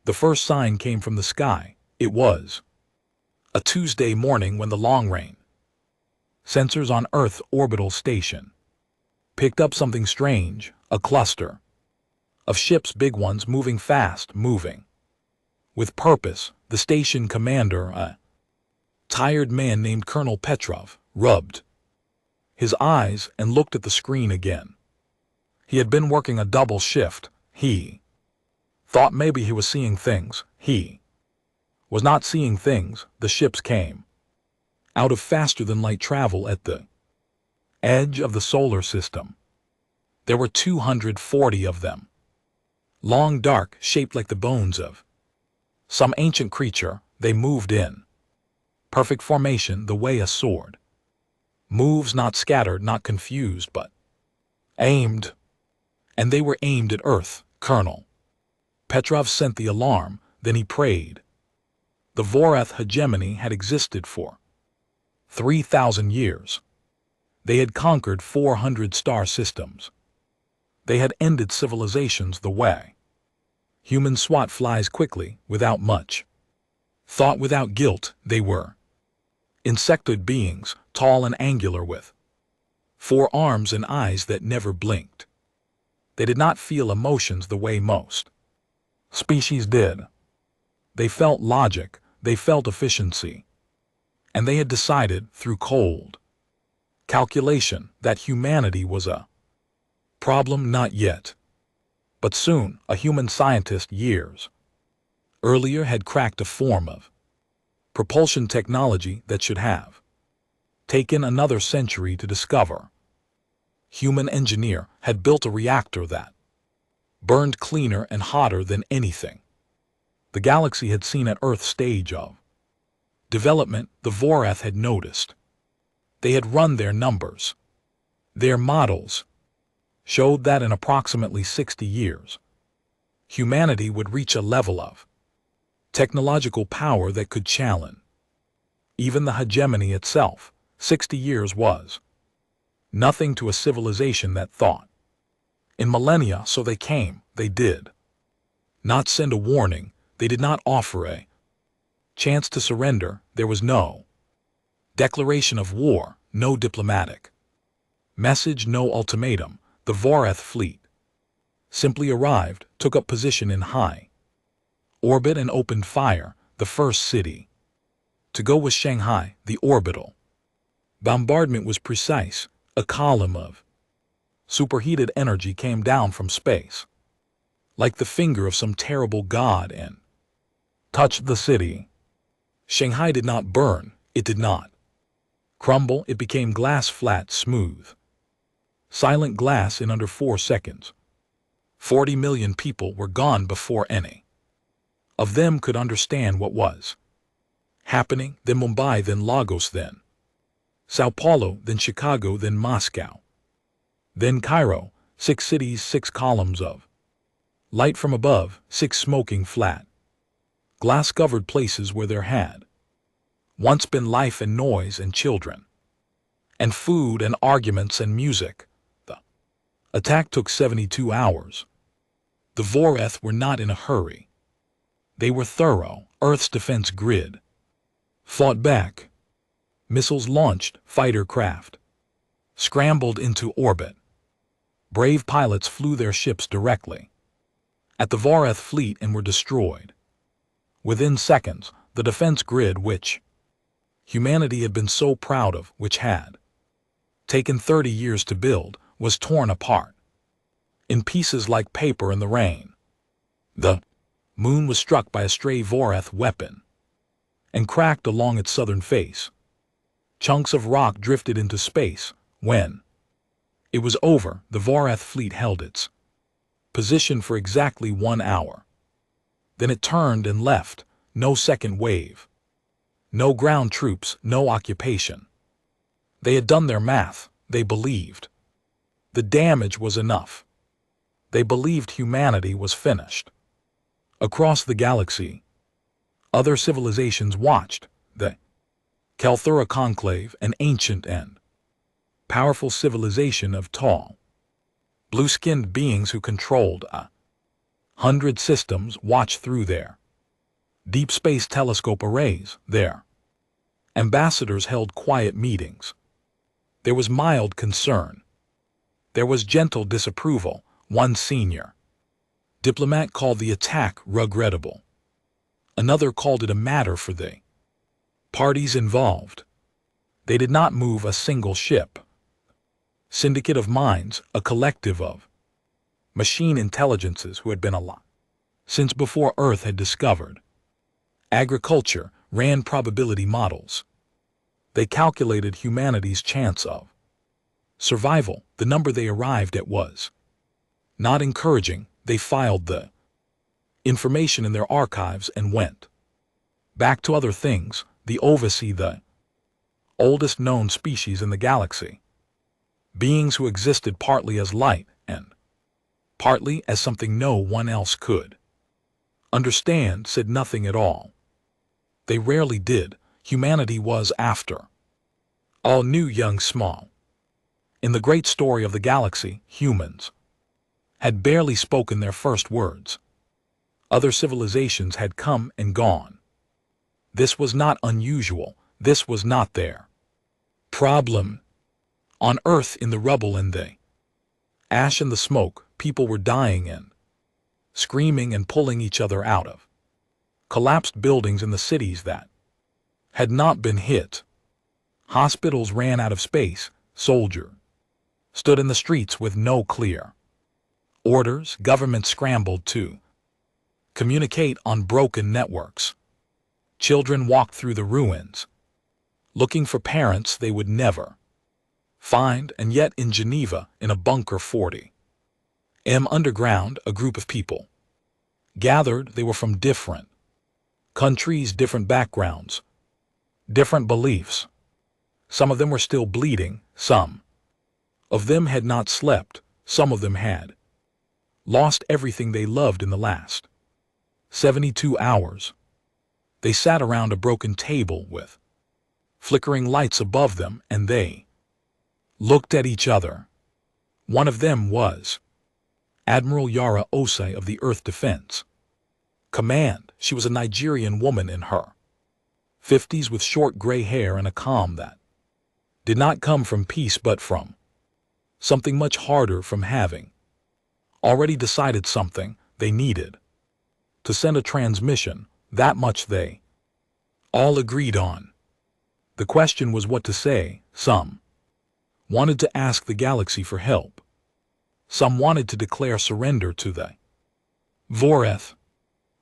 The first sign came from the sky. It was a Tuesday morning when the long range sensors on Earth orbital station picked up something strange, a cluster of ships, big ones, moving fast, moving with purpose. The station commander, a tired man named Colonel Petrov, rubbed his eyes and looked at the screen again. He had been working a double shift. He thought maybe he was seeing things. He was not seeing things. The ships came out of faster-than-light travel at the edge of the solar system. There were 240 of them. Long, dark, shaped like the bones of some ancient creature. They moved in perfect formation, the way a sword moves, not scattered, not confused, but aimed. And they were aimed at Earth. Colonel Petrov sent the alarm, then he prayed. The Vorath hegemony had existed for 3,000 years. They had conquered 400 star systems. They had ended civilizations the way human SWAT flies quickly, without much thought, without guilt. They were insectoid beings, tall and angular, with 4 arms and eyes that never blinked. They did not feel emotions the way most species did. They felt logic, they felt efficiency. And they had decided, through cold calculation, that humanity was a problem. Not yet. But soon, a human scientist years earlier had cracked a form of propulsion technology that should have taken another century to discover. Human engineer had built a reactor that burned cleaner and hotter than anything the galaxy had seen at Earth's stage of development. The Vorath had noticed. They had run their numbers. Their models showed that in approximately 60 years, humanity would reach a level of technological power that could challenge even the hegemony itself. 60 years was nothing to a civilization that thought in millennia. So they came. They did not send a warning. They did not offer a chance to surrender. There was no declaration of war, no diplomatic message, no ultimatum. The Vorath fleet simply arrived, took up position in high orbit and opened fire. The first city to go was Shanghai. The orbital bombardment was precise. A column of superheated energy came down from space like the finger of some terrible god and touched the city. Shanghai did not burn. It did not crumble. It became glass, flat, smooth, silent glass in under 4 seconds. 40 million people were gone before any of them could understand what was happening. Then Mumbai, then Lagos, then Sao Paulo, then Chicago, then Moscow, then Cairo. 6 cities, 6 columns of light from above, 6 smoking flat, glass-covered places where there had once been life and noise and children and food and arguments and music. The attack took 72 hours. The Vorath were not in a hurry. They were thorough. Earth's defense grid fought back. Missiles launched, fighter craft scrambled into orbit. Brave pilots flew their ships directly at the Vorath fleet and were destroyed. Within seconds, the defense grid which humanity had been so proud of, which had taken 30 years to build, was torn apart in pieces like paper in the rain. The moon was struck by a stray Vorath weapon and cracked along its southern face. Chunks of rock drifted into space. When it was over, the Vorath fleet held its position for exactly 1 hour. Then it turned and left. No second wave. No ground troops, no occupation. They had done their math. They believed the damage was enough. They believed humanity was finished. Across the galaxy, other civilizations watched. The Kelthura Conclave, an ancient and powerful civilization of tall, blue-skinned beings who controlled a 100 systems watch through there. Deep space telescope arrays there. Ambassadors held quiet meetings. There was mild concern. There was gentle disapproval. One senior diplomat called the attack regrettable. Another called it a matter for the parties involved. They did not move a single ship. Syndicate of minds, a collective of machine intelligences who had been alive since before Earth had discovered agriculture, ran probability models. They calculated humanity's chance of survival. The number they arrived at was not encouraging. They filed the information in their archives and went back to other things. The oversee the oldest known species in the galaxy. Beings who existed partly as light and partly as something no one else could understand, said nothing at all. They rarely did. Humanity was, after all, new, young, small. In the great story of the galaxy, humans had barely spoken their first words. Other civilizations had come and gone. This was not unusual. This was not their problem. On Earth, in the rubble and the ash and the smoke, people were dying and screaming and pulling each other out of collapsed buildings in the cities that had not been hit. Hospitals ran out of space. Soldiers stood in the streets with no clear orders. Government scrambled to communicate on broken networks. Children walked through the ruins, looking for parents they would never find, and yet in Geneva, in a bunker 40 m underground, a group of people gathered. They were from different countries, different backgrounds, different beliefs. Some of them were still bleeding. Some of them had not slept. Some of them had lost everything they loved in the last 72 hours. They sat around a broken table with flickering lights above them, and they looked at each other. One of them was Admiral Yara Osei of the Earth Defense Command. She was a Nigerian woman in her 50s with short gray hair and a calm that did not come from peace but from something much harder, from having already decided something. They needed to send a transmission. That much they all agreed on. The question was what to say. Some wanted to ask the galaxy for help. Some wanted to declare surrender to the Voreth.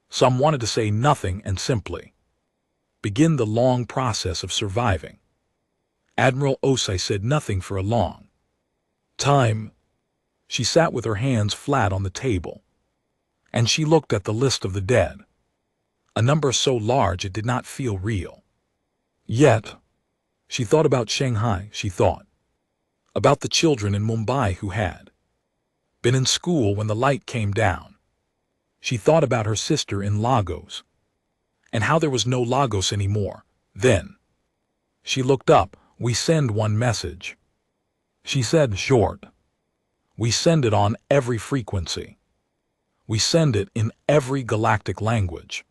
Some wanted to say nothing and simply begin the long process of surviving. Admiral Osei said nothing for a long time. She sat with her hands flat on the table, and she looked at the list of the dead, a number so large it did not feel real. Yet, she thought about Shanghai. She thought about the children in Mumbai who had been in school when the light came down. She thought about her sister in Lagos, and how there was no Lagos anymore. Then, she looked up. We send one message, she said, short. We send it on every frequency. We send it in every galactic language.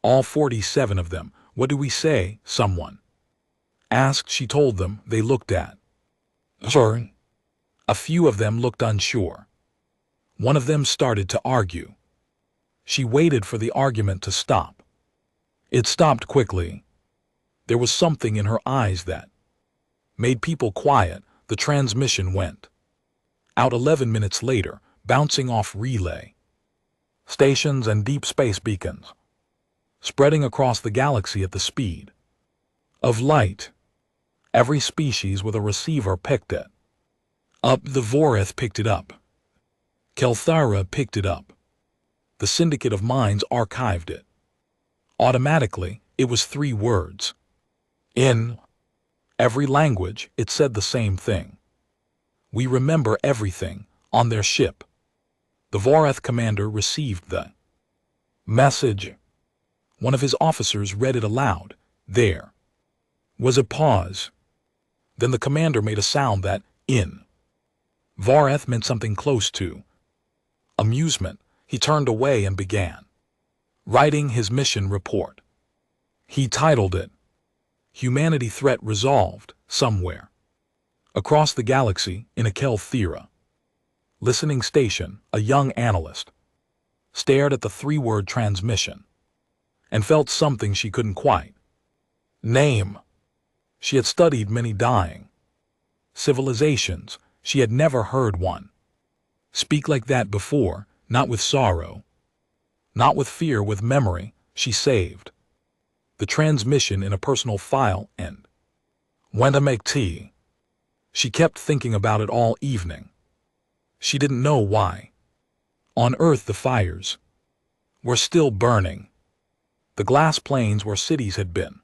All 47 of them. What do we say? Someone asked. She told them. They looked at her. A few of them looked unsure. One of them started to argue. She waited for the argument to stop. It stopped quickly. There was something in her eyes that made people quiet. The transmission went out 11 minutes later, bouncing off relay stations and deep space beacons, spreading across the galaxy at the speed of light. Every species with a receiver picked it up. The Voreth picked it up. Kelthara picked it up. The Syndicate of Minds archived it. Automatically, it was 3 words. In every language, it said the same thing. We remember everything. On their ship, the Voreth commander received the message. One of his officers read it aloud. There was a pause. Then the commander made a sound that, in Voreth, meant something close to amusement. He turned away and began writing his mission report. He titled it, Humanity Threat Resolved Somewhere. Across the galaxy in a Thera listening station, a young analyst stared at the three-word transmission and felt something she couldn't quite name. She had studied many dying civilizations. She had never heard one speak like that before, not with sorrow, not with fear, with memory. She saved the transmission in a personal file and went to make tea. She kept thinking about it all evening. She didn't know why. On Earth the fires were still burning. The glass plains where cities had been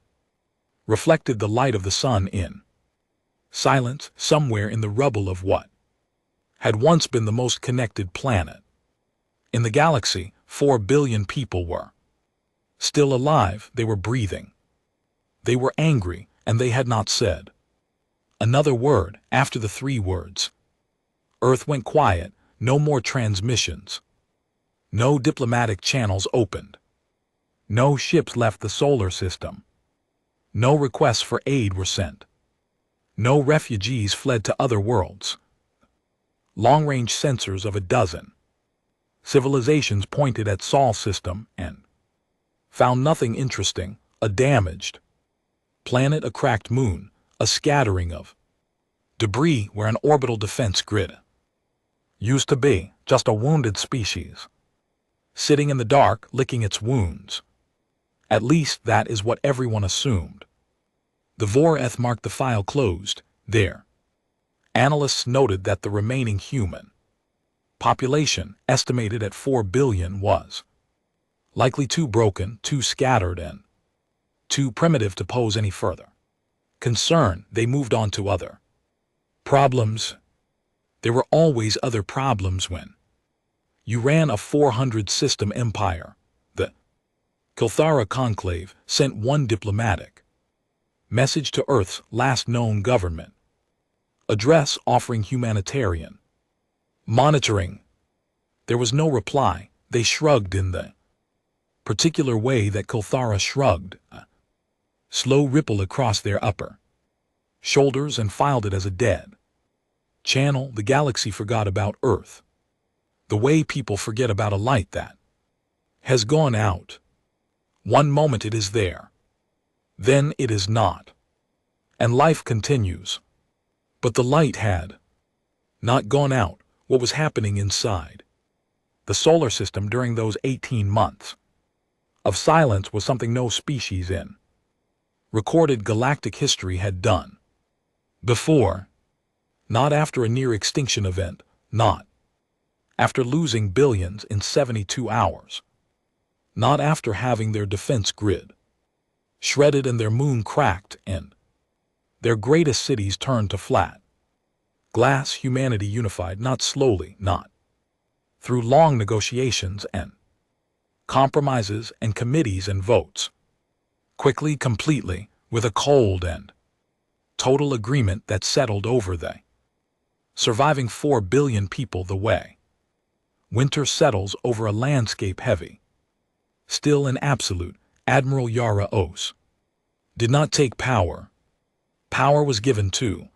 reflected the light of the sun in silence somewhere in the rubble of what had once been the most connected planet. In the galaxy, 4 billion people were still alive. They were breathing. They were angry, and they had not said another word after the 3 words. Earth went quiet, no more transmissions. No diplomatic channels opened. No ships left the solar system. No requests for aid were sent. No refugees fled to other worlds. Long-range sensors of a dozen civilizations pointed at Sol system and found nothing interesting. A damaged planet, a cracked moon, a scattering of debris where an orbital defense grid used to be, just a wounded species sitting in the dark, licking its wounds. At least that is what everyone assumed. The Voreth marked the file closed. There, analysts noted that the remaining human population, estimated at 4 billion, was likely too broken, too scattered, and too primitive to pose any further concern. They moved on to other problems. There were always other problems when you ran a 400-system empire. The Thera Conclave sent one diplomatic message to Earth's last known government address offering humanitarian monitoring. There was no reply. They shrugged in the particular way that Thera shrugged, a slow ripple across their upper shoulders, and filed it as a dead channel. The galaxy forgot about Earth, the way people forget about a light that has gone out. One moment it is there, then it is not, and life continues. But the light had not gone out. What was happening inside the solar system during those 18 months of silence was something no species in recorded galactic history had done before. Not after a near-extinction event, not after losing billions in 72 hours, not after having their defense grid shredded and their moon cracked and their greatest cities turned to flat glass. Humanity unified, not slowly, not through long negotiations and compromises and committees and votes, quickly, completely, with a cold and total agreement that settled over the surviving 4 billion people the way winter settles over a landscape heavy, still and absolute. Admiral Yara Os did not take power. Power was given to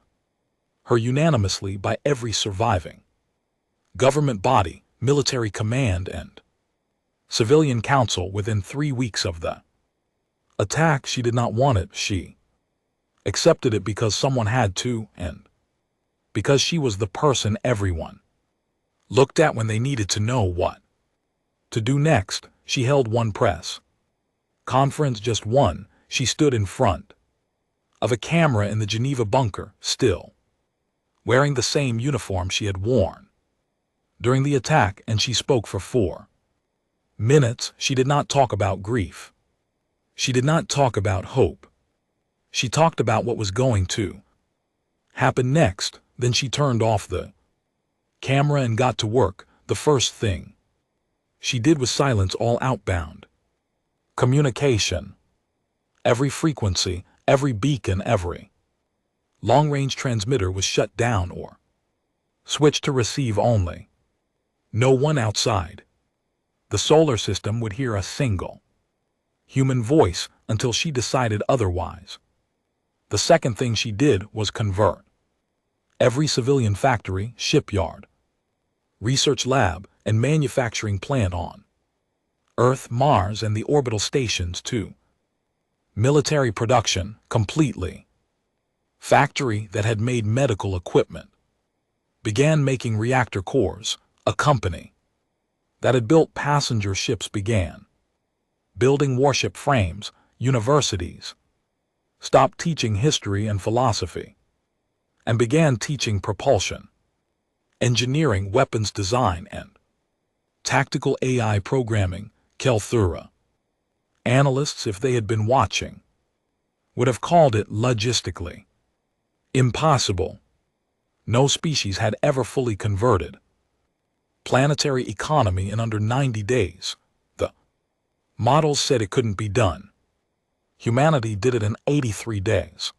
her unanimously by every surviving government body, military command, and civilian council within 3 weeks of the attack. She did not want it. She accepted it because someone had to, and because she was the person everyone looked at when they needed to know what to do next. She held one press conference, just one. She stood in front of a camera in the Geneva bunker, still wearing the same uniform she had worn during the attack, and she spoke for 4 minutes. She did not talk about grief. She did not talk about hope. She talked about what was going to happen next. Then she turned off the camera and got to work. The first thing she did was silence all outbound communication. Every frequency, every beacon, every long-range transmitter was shut down or switched to receive only. No one outside The solar system would hear a single human voice until she decided otherwise. The second thing she did was convert every civilian factory, shipyard, research lab, and manufacturing plant on Earth, Mars, and the orbital stations to military production completely. Factory that had made medical equipment began making reactor cores. A company that had built passenger ships began building warship frames. Universities stopped teaching history and philosophy and began teaching propulsion, engineering, weapons design, and tactical AI programming. Kelthura analysts, if they had been watching, would have called it logistically impossible. No species had ever fully converted planetary economy in under 90 days. The models said it couldn't be done. Humanity did it in 83 days.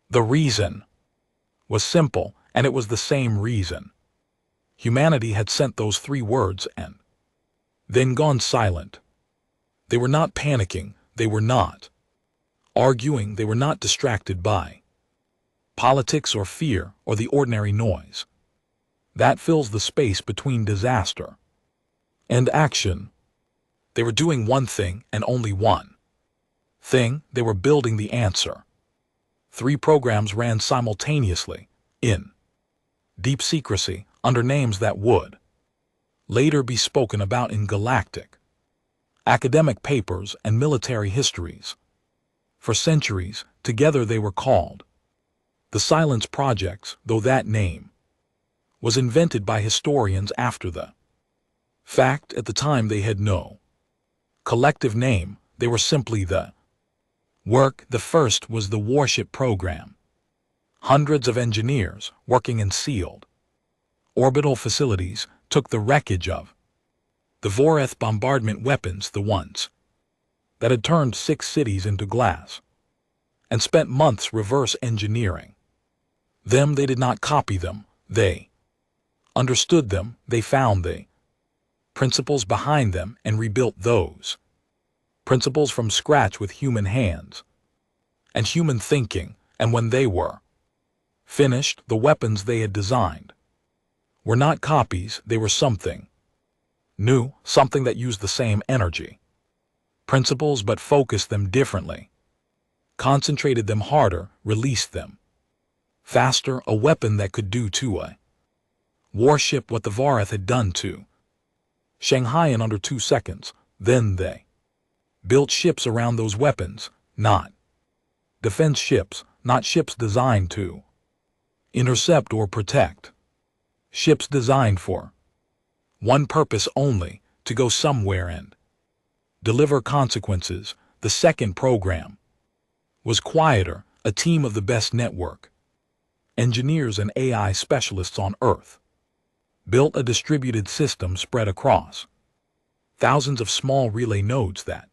The reason was simple, and it was the same reason. Humanity had sent those 3 words and then gone silent. They were not panicking, they were not arguing, they were not distracted by politics or fear or the ordinary noise that fills the space between disaster and action. They were doing one thing and only one thing. They were building the answer. 3 programs ran simultaneously, in deep secrecy, under names that would later be spoken about in galactic academic papers and military histories. For centuries, together they were called the Silence Projects, though that name was invented by historians after the fact. At the time they had no collective name, they were simply the work. The first was the warship program. Hundreds of engineers working in sealed orbital facilities took the wreckage of the Voreth bombardment weapons, the ones that had turned 6 cities into glass, and spent months reverse engineering them. They did not copy them, they understood them. They found the principles behind them and rebuilt those principles from scratch with human hands and human thinking. And when they were finished, the weapons they had designed were not copies, they were something new, something that used the same energy, principles, but focused them differently, concentrated them harder, released them faster. A weapon that could do to a warship what the Voreth had done to Shanghai in under 2 seconds. Then they built ships around those weapons, not defense ships, not ships designed to intercept or protect, ships designed for one purpose only, to go somewhere and deliver consequences. The second program was quieter. A team of the best network engineers and AI specialists on Earth built a distributed system spread across thousands of small relay nodes that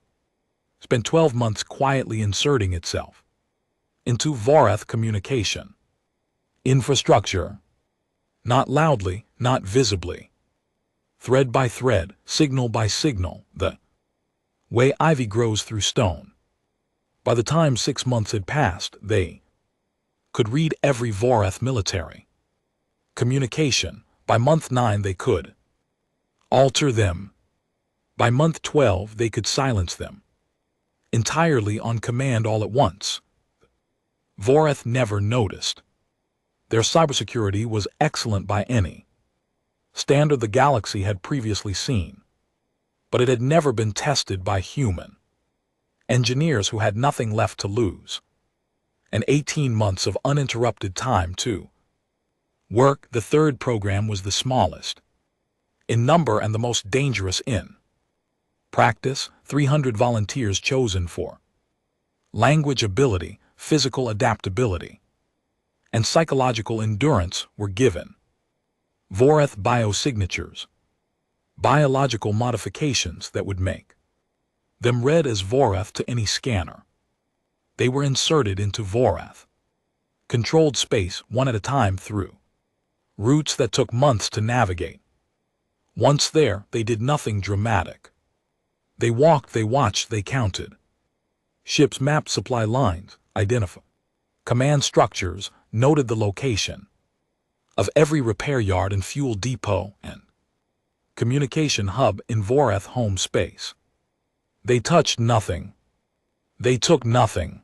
spent 12 months quietly inserting itself into Voreth communication infrastructure, not loudly, not visibly, thread by thread, signal by signal, the way ivy grows through stone. By the time 6 months had passed, they could read every Voreth military communication. By month 9 they could alter them. By month 12 they could silence them entirely on command all at once. Voreth never noticed. Their cybersecurity was excellent by any standard the galaxy had previously seen, but it had never been tested by human engineers who had nothing left to lose. And 18 months of uninterrupted time to work. The third program was the smallest in number and the most dangerous in practice. 300 volunteers chosen for language ability, physical adaptability, and psychological endurance were given Voreth biosignatures, biological modifications that would make them read as Voreth to any scanner. They were inserted into Voreth controlled space one at a time through routes that took months to navigate. Once there, they did nothing dramatic. They walked, they watched, they counted. Ships mapped supply lines, identified command structures, noted the location of every repair yard and fuel depot and communication hub in Voreth home space. They touched nothing. They took nothing.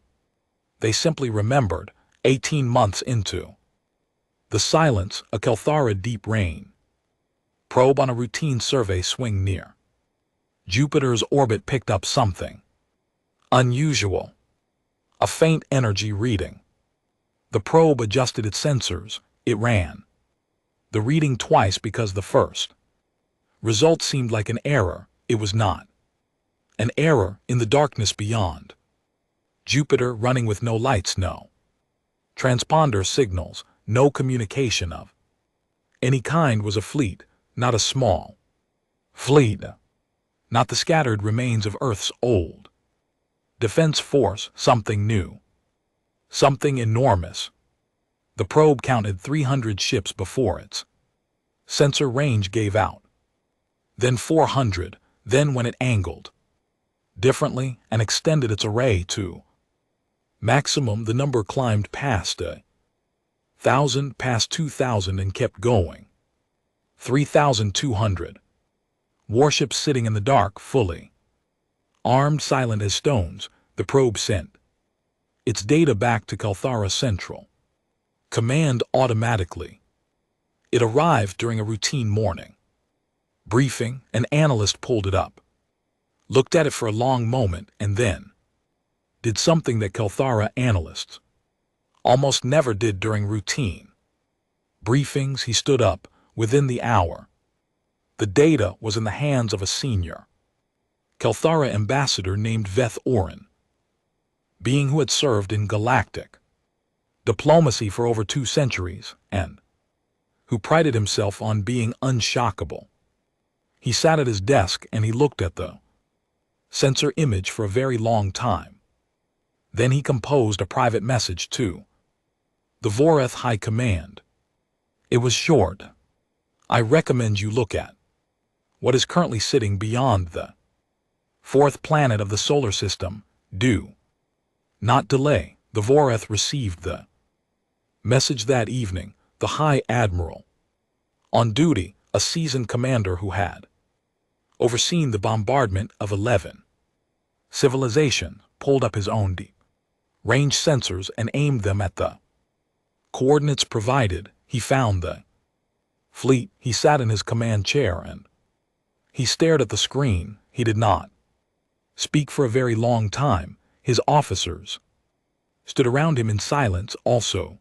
They simply remembered, 18 months into the silence, a Kelthara deep rain probe on a routine survey swing near Jupiter's orbit picked up something unusual, a faint energy reading. The probe adjusted its sensors. It ran the reading twice because the first result seemed like an error. It was not an error in the darkness beyond Jupiter, running with no lights, no transponder signals, no communication of any kind, was a fleet, not a small fleet, not the scattered remains of Earth's old defense force, something new, something enormous. The probe counted 300 ships before its sensor range gave out, then 400, then when it angled differently and extended its array to maximum, the number climbed past 1,000, past 2,000, and kept going. 3,200. Warships sitting in the dark, fully armed, silent as stones. The probe sent its data back to Kelthara Central Command automatically. It arrived during a routine morning briefing. An analyst pulled it up, looked at it for a long moment, and then did something that Kelthara analysts almost never did during routine briefings. He stood up. Within the hour, the data was in the hands of a senior Kelthara ambassador named Veth Orin, being who had served in galactic diplomacy for over 2 centuries and who prided himself on being unshockable. He sat at his desk and he looked at the sensor image for a very long time. Then he composed a private message to the Voreth High Command. It was short. I recommend you look at what is currently sitting beyond the 4th planet of the solar system. Do not delay. The Voreth received the message that evening. The High Admiral on duty, a seasoned commander who had overseen the bombardment of 11 civilizations, pulled up his own deep-range sensors and aimed them at the coordinates provided. He found the fleet. He sat in his command chair and he stared at the screen. He did not speak for a very long time. His officers stood around him in silence, also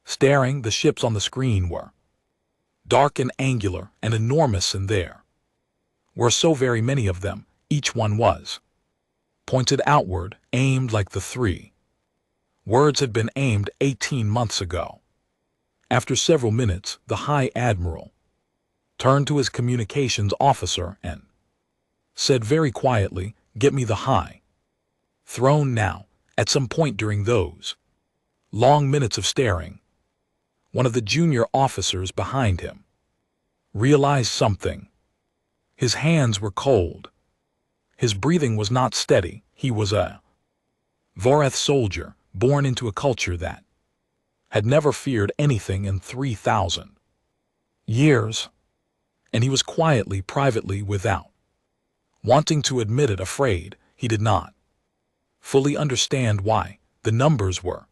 staring. The ships on the screen were dark and angular and enormous, and there were so very many of them. Each one was pointed outward, aimed like the 3 words had been aimed 18 months ago. After several minutes, the High Admiral turned to his communications officer and said very quietly, "Get me the High Throne now." At some point during those long minutes of staring, one of the junior officers behind him realized something. His hands were cold. His breathing was not steady. He was a Voreth soldier, born into a culture that had never feared anything in 3,000 years, and he was quietly, privately, without wanting to admit it, afraid. He did not fully understand why. The numbers were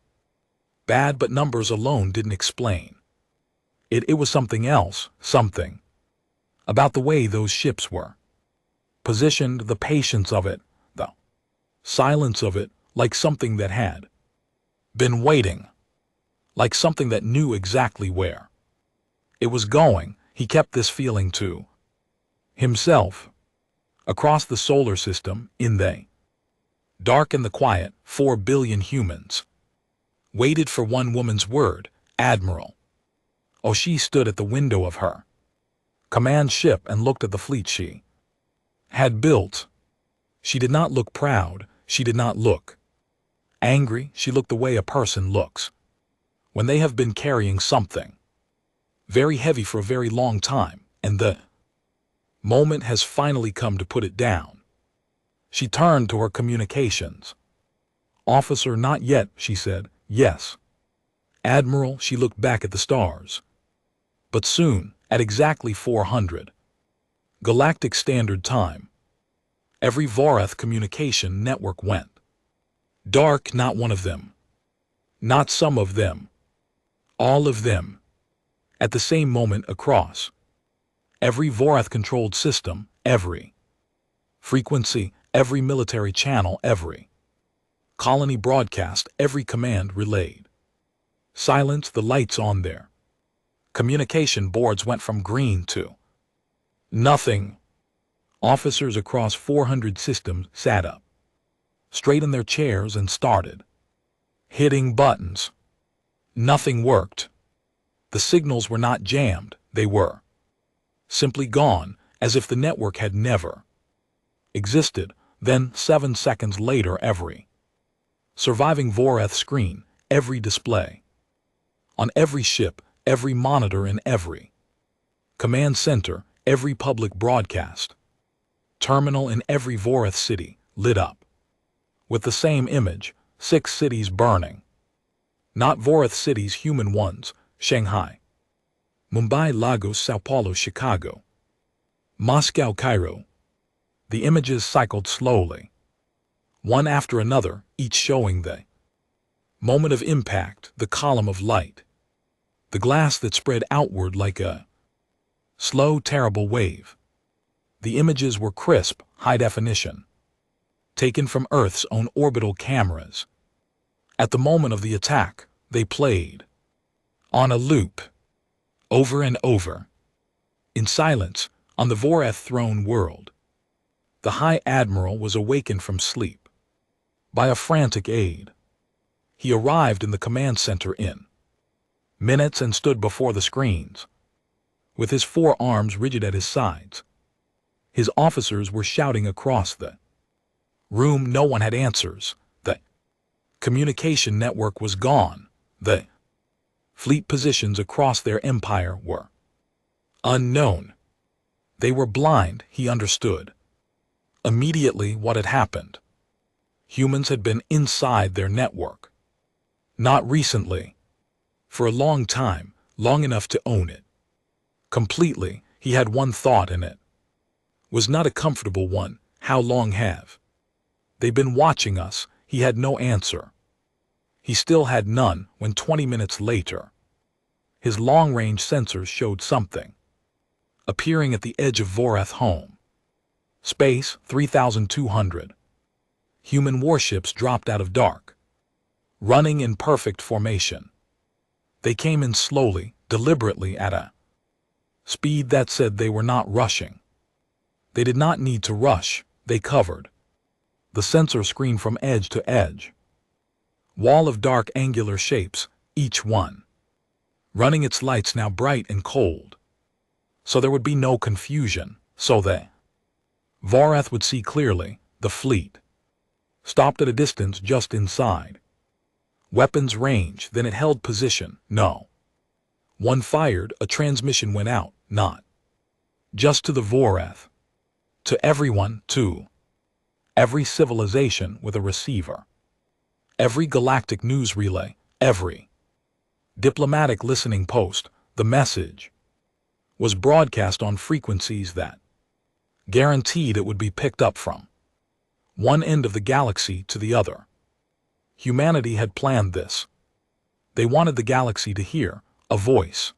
bad, but numbers alone didn't explain it. It was something else, something about the way those ships were positioned, the patience of it, the silence of it, like something that had been waiting, like something that knew exactly where it was going. He kept this feeling to himself. Across the solar system, in the dark and the quiet, 4 billion humans waited for one woman's word, Admiral. Oh, she stood at the window of her command ship and looked at the fleet she had built. She did not look proud. She did not look angry. She looked the way a person looks when they have been carrying something very heavy for a very long time, and the Moment has finally come to put it down. She turned to her communications. Officer, not yet, she said. Yes. Admiral, she looked back at the stars. But soon, at exactly 400. Galactic Standard Time. Every Vorath communication network went dark, not one of them. Not some of them. All of them. At the same moment across. Every Vorath-controlled system, every frequency, every military channel, every colony broadcast, every command relayed. Silence, the lights on there. Communication boards went from green to nothing. Officers across 400 systems sat up, straight in their chairs and started hitting buttons. Nothing worked. The signals were not jammed, they were simply gone, as if the network had never existed. Then, 7 seconds later, every surviving Vorath screen, every display on every ship, every monitor in every command center, every public broadcast terminal in every Vorath city lit up with the same image, 6 cities burning. Not Vorath cities, human ones: Shanghai, Mumbai, Lagos, Sao Paulo, Chicago, Moscow, Cairo. The images cycled slowly, one after another, each showing the moment of impact, the column of light, the glass that spread outward like a slow, terrible wave. The images were crisp, high definition, taken from Earth's own orbital cameras. At the moment of the attack, they played on a loop, over and over, in silence, on the Vorath throne world. The High Admiral was awakened from sleep by a frantic aide. He arrived in the command center in minutes and stood before the screens, with his forearms rigid at his sides. His officers were shouting across the room. No one had answers. The communication network was gone. The fleet positions across their empire were unknown. They were blind, he understood immediately what had happened. Humans had been inside their network. Not recently. For a long time, long enough to own it completely. He had one thought, and it was not a comfortable one. How long have they been watching us? He had no answer. He still had none when 20 minutes later, his long-range sensors showed something appearing at the edge of Vorath home. Space, 3,200. Human warships dropped out of dark, running in perfect formation. They came in slowly, deliberately, at a speed that said they were not rushing. They did not need to rush. They covered the sensor screen from edge to edge. Wall of dark angular shapes, each one running its lights now bright and cold. So there would be no confusion, so they Vorath would see clearly. The fleet stopped at a distance just inside weapons range. Then it held position. No one fired. A transmission went out, not just to the Vorath, to everyone, to every civilization with a receiver, every galactic news relay, every diplomatic listening post. The message was broadcast on frequencies that guaranteed it would be picked up from one end of the galaxy to the other. Humanity had planned this. They wanted the galaxy to hear. A voice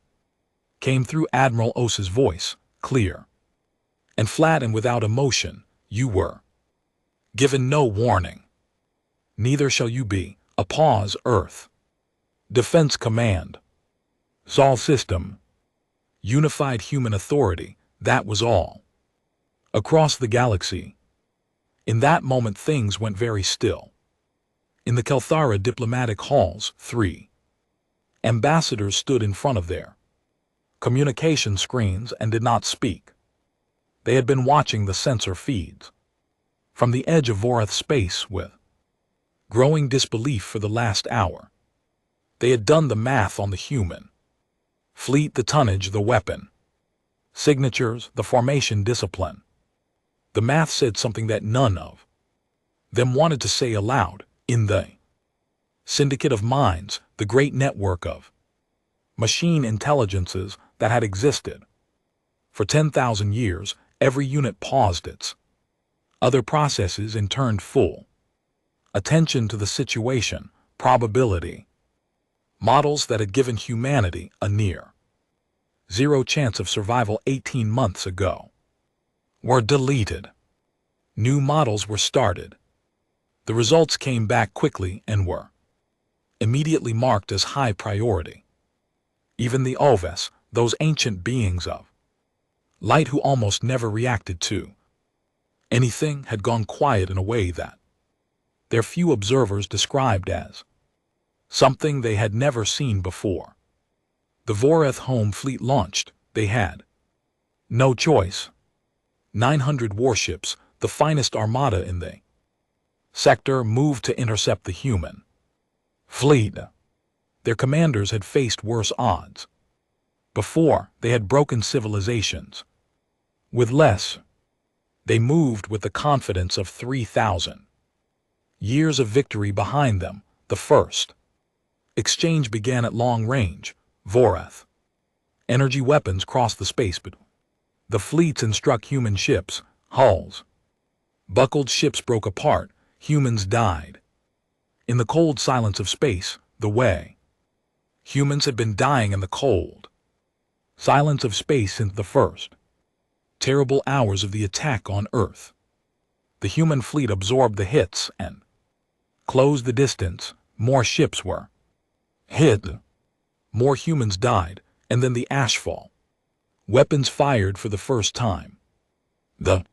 came through, Admiral Os's voice, clear and flat and without emotion. You were given no warning. Neither shall you be. A pause. Earth Defense Command, Sol System, Unified Human Authority. That was all. Across the galaxy, in that moment, things went very still. In the Kelthara diplomatic halls, 3 ambassadors stood in front of their communication screens and did not speak. They had been watching the sensor feeds from the edge of Vorath space with growing disbelief for the last hour. They had done the math on the human fleet, the tonnage, the weapon Signatures, the formation discipline. The math said something that none of them wanted to say aloud. In the syndicate of minds, the great network of machine intelligences that had existed for 10,000 years, every unit paused its other processes and turned full attention to the situation, probability. Models that had given humanity a near zero chance of survival 18 months ago were deleted. New models were started. The results came back quickly and were immediately marked as high priority. Even the Oves, those ancient beings of light who almost never reacted to anything, had gone quiet in a way that their few observers described as something they had never seen before. The Voreth home fleet launched. They had no choice. 900 warships, the finest armada in the sector, moved to intercept the human fleet. Their commanders had faced worse odds. Before, they had broken civilizations with less. They moved with the confidence of 3,000 years of victory behind them. The first exchange began at long range. Voreth energy weapons crossed the space between the fleets and struck human ships. Hulls buckled, ships broke apart, humans died. In the cold silence of space, the way humans had been dying in the cold silence of space since the first terrible hours of the attack on Earth. The human fleet absorbed the hits and closed the distance. More ships were hit, more humans died, and then the ashfall. Weapons fired for the first time. The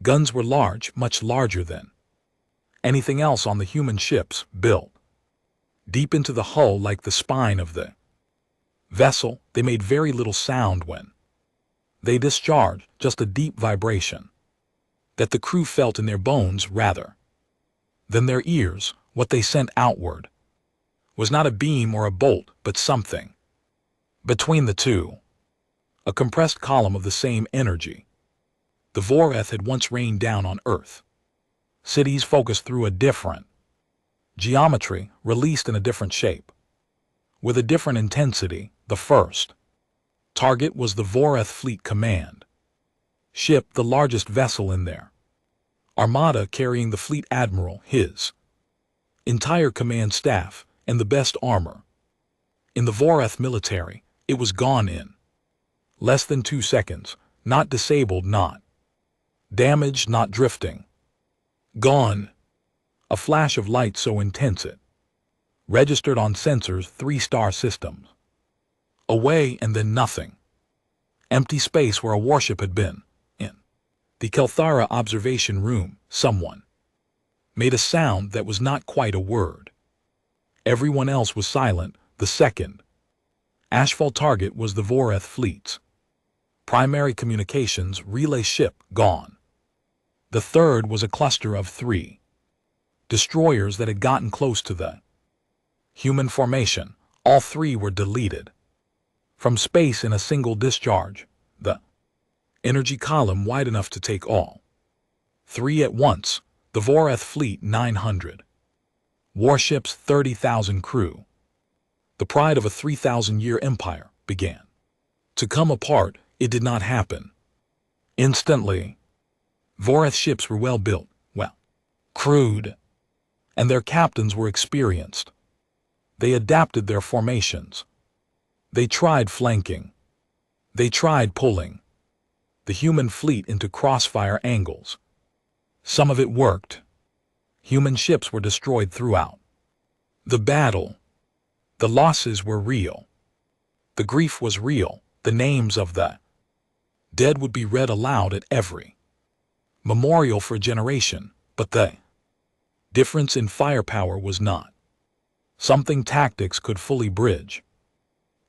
guns were large, much larger than anything else on the human ships, built deep into the hull like the spine of the vessel. They made very little sound when they discharged, just a deep vibration that the crew felt in their bones rather than their ears. What they sent outward was not a beam or a bolt, but something between the two, a compressed column of the same energy. The Voreth had once rained down on Earth. Cities focused through a different geometry, released in a different shape, with a different intensity. The first target was the Voreth Fleet Command ship, the largest vessel in their armada, carrying the fleet admiral, his entire command staff, and the best armor. In the Voreth military, it was gone in less than 2 seconds, not disabled, not damaged, not drifting. Gone. A flash of light so intense it registered on sensors, 3-star systems. Away, and then nothing. Empty space where a warship had been. In the Kelthara observation room, someone made a sound that was not quite a word. Everyone else was silent. The second asphalt target was the Voreth fleet's primary communications relay ship, gone. The third was a cluster of 3 destroyers that had gotten close to the human formation. All 3 were deleted from space in a single discharge, the energy column wide enough to take all 3 at once. The Voreth fleet, 900 warships, 30,000 crew. The pride of a 3,000-year empire began to come apart. It did not happen instantly. Voreth ships were well built, well crewed, and their captains were experienced. They adapted their formations. They tried flanking. They tried pulling the human fleet into crossfire angles. Some of it worked. Human ships were destroyed throughout the battle. The losses were real. The grief was real. The names of the dead would be read aloud at every memorial for a generation, but the difference in firepower was not something tactics could fully bridge.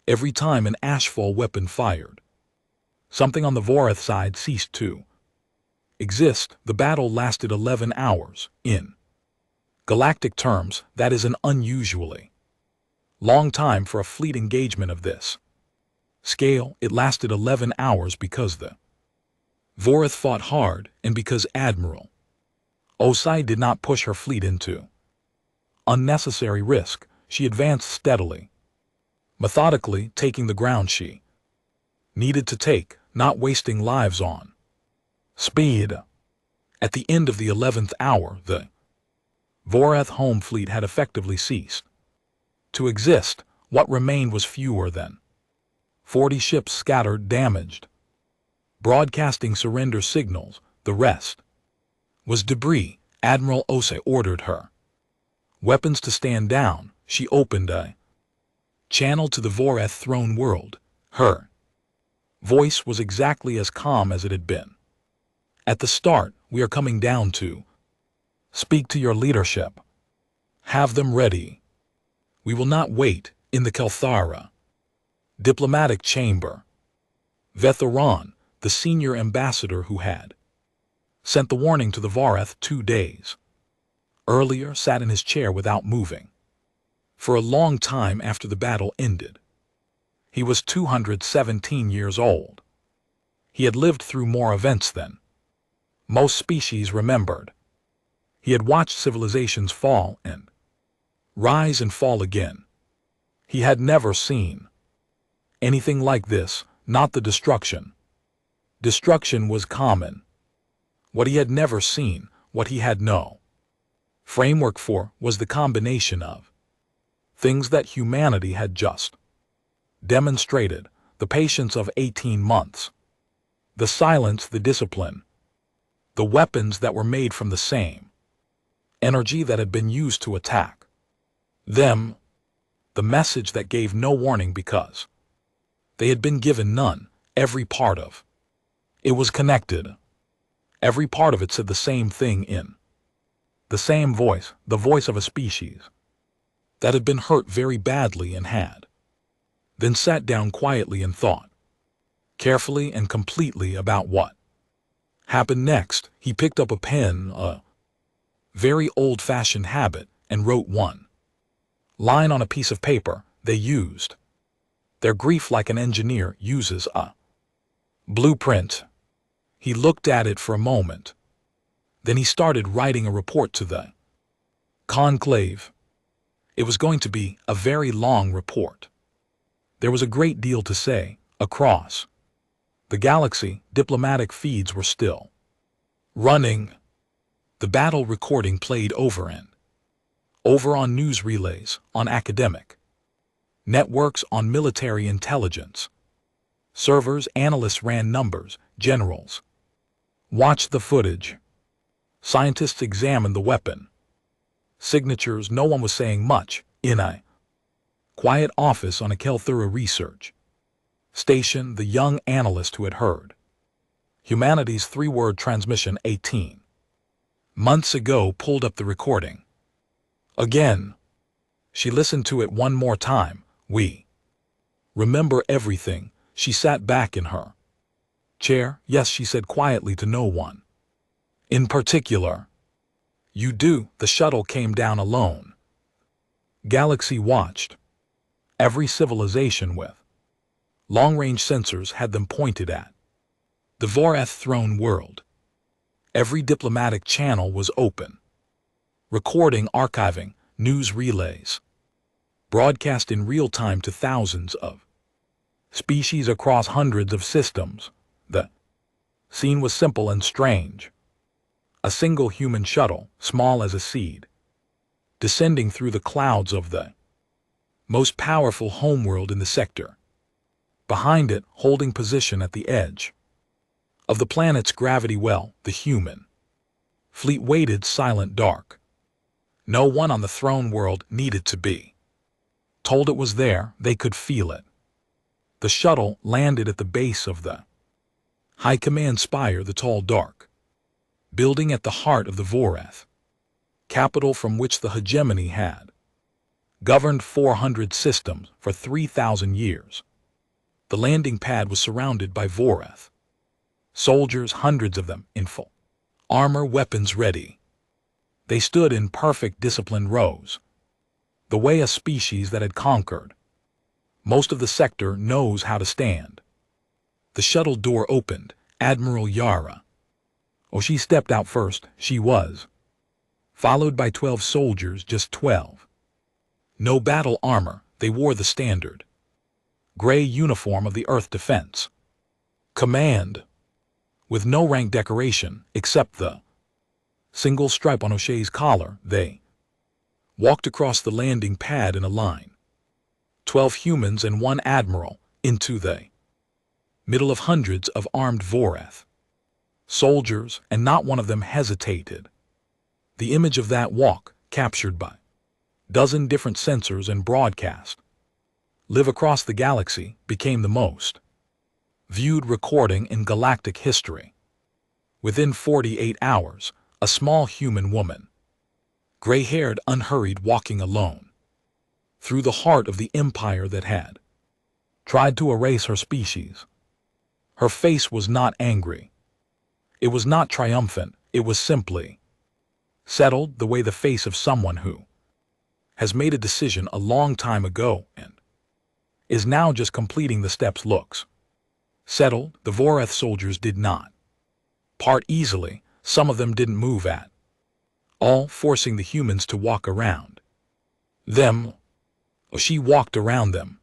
Every time an ashfall weapon fired, something on the Voreth side ceased to exist. The battle lasted 11 hours. In galactic terms, that is an unusually long time for a fleet engagement of this Scale, it lasted 11 hours because the Voreth fought hard and because Admiral Osai did not push her fleet into unnecessary risk. She advanced steadily, methodically taking the ground she needed to take, not wasting lives on speed. At the end of the 11th hour, the Voreth home fleet had effectively ceased to exist. What remained was fewer than 40 ships scattered, damaged, broadcasting surrender signals. The rest was debris. Admiral Osei ordered her weapons to stand down. She opened a channel to the Voreth throne world. Her voice was exactly as calm as it had been at the start. We are coming down to speak to your leadership. Have them ready. We will not wait. In the Kelthara diplomatic chamber, Vetharon, the senior ambassador who had sent the warning to the Voreth 2 days earlier, sat in his chair without moving. For a long time after the battle ended. He was 217 years old. He had lived through more events than most species remembered. He had watched civilizations fall and rise and fall again. He had never seen anything like this, not the destruction. Destruction was common. What he had never seen, what he had no framework for, was the combination of things that humanity had just demonstrated: the patience of 18 months, the silence, the discipline, the weapons that were made from the same energy that had been used to attack them, the message that gave no warning because they had been given none. Every part of it was connected. Every part of it said the same thing in the same voice, the voice of a species that had been hurt very badly and had then sat down quietly and thought carefully and completely about what happened next. He picked up a pen, a very old-fashioned habit, and wrote one line on a piece of paper. They used their grief like an engineer uses a blueprint. He looked at it for a moment. Then he started writing a report to the conclave. It was going to be a very long report. There was a great deal to say. Across the galaxy, diplomatic feeds were still running. The battle recording played over and over on news relays, on academic networks, on military intelligence servers. Analysts ran numbers. Generals watched the footage. Scientists examined the weapon signatures. No one was saying much. In a quiet office on a Kelthura research station, the young analyst who had heard humanity's 3-word transmission 18 months ago pulled up the recording again. She listened to it one more time. We remember everything. She sat back in her chair. Yes, she said quietly to no one in particular. You do. The shuttle came down alone. Galaxy watched. Every civilization with long-range sensors had them pointed at the Voreth throne world. Every diplomatic channel was open. Recording, archiving, news relays broadcast in real time to thousands of species across hundreds of systems. The scene was simple and strange. A single human shuttle, small as a seed, descending through the clouds of the most powerful homeworld in the sector. Behind it, holding position at the edge of the planet's gravity well, the human fleet waited, silent, dark. No one on the throne world needed to be told it was there. They could feel it. The shuttle landed at the base of the High Command Spire, the tall, dark building at the heart of the Voreth capital from which the hegemony had governed 400 systems for 3,000 years. The landing pad was surrounded by Voreth soldiers, hundreds of them, in full armor, weapons ready. They stood in perfect disciplined rows, the way a species that had conquered Most of the sector knows how to stand. The shuttle door opened. Admiral Yara. Oh, she stepped out first. She was followed by 12 soldiers, just 12. No battle armor, they wore the standard gray uniform of the Earth Defense Command, with no rank decoration except the single stripe on O'Shea's collar. They walked across the landing pad in a line. 12 humans and 1 admiral, into the middle of hundreds of armed Voreth soldiers, and not one of them hesitated. The image of that walk, captured by dozen different sensors and broadcast live across the galaxy, became the most viewed recording in galactic history. Within 48 hours, a small human woman, gray-haired, unhurried, walking alone through the heart of the empire that had tried to erase her species. Her face was not angry. It was not triumphant. It was simply settled, the way the face of someone who has made a decision a long time ago and is now just completing the steps looks. Settled. The Voreth soldiers did not part easily. Some of them didn't move at all, forcing the humans to walk around them. She walked around them.